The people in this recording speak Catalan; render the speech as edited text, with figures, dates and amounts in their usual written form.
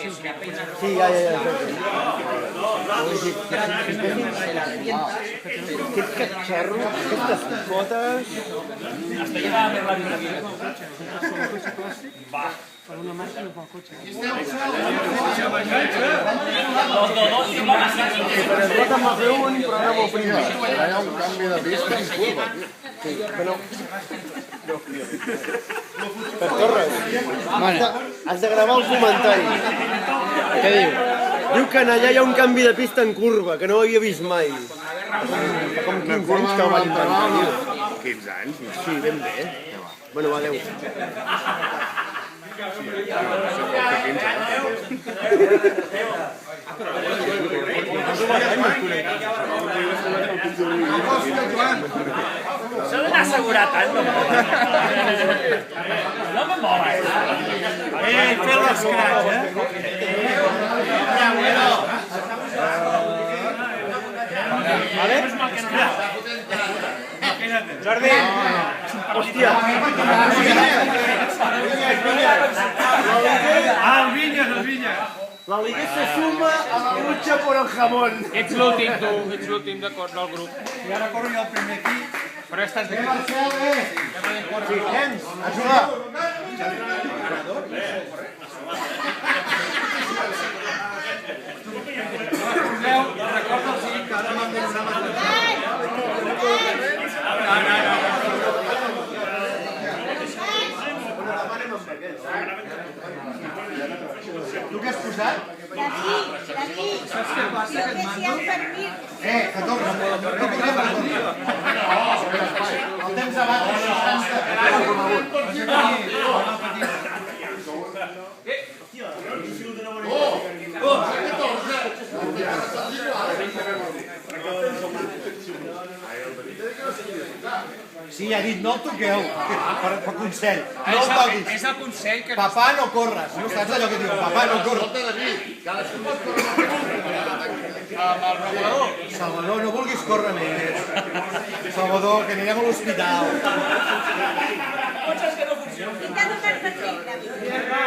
Sí, ja. Aquest catxarro, aquestes potes... Hasta lleva més la vibració. Va. Per una màquina pel cotxe. Per esgota me'l feu un programa privat. Ara hi ha un canvi de pista en curva. Però... Per Torres, has de gravar el comentari. Què diu? Diu que allà hi ha un canvi de pista en curva, que no ho havia vist mai. Com 15 anys que ho van inventar. 15 anys? Sí, ben bé. Bueno, va, adéu. Això d'una seguretat no mola. No me mola. Fer l'escratx, Vale? Jordi! Hòstia! Ah, el Vinyes. La Liga se suma a la lucha por el jamón. Ets l'últim, tu. Ets l'últim del grup. I ara corro jo el primer aquí. Però estàs bé. Sí, nens, a jugar. Recorda'ls que ara m'han de donar la Tu què has posat? D'aquí. Saps què passa, aquest mando? Que torna. No podem el temps abans de 60. Sí, ha dit no el toqueu, per consell. No el toquis. És el consell que... Papà, no corres. No saps allò que diuen? Papà, no corres. Amb el regulador. Salvador, no vulguis córrer més. Salvador, que anirem a l'hospital. Pinta un perfecte.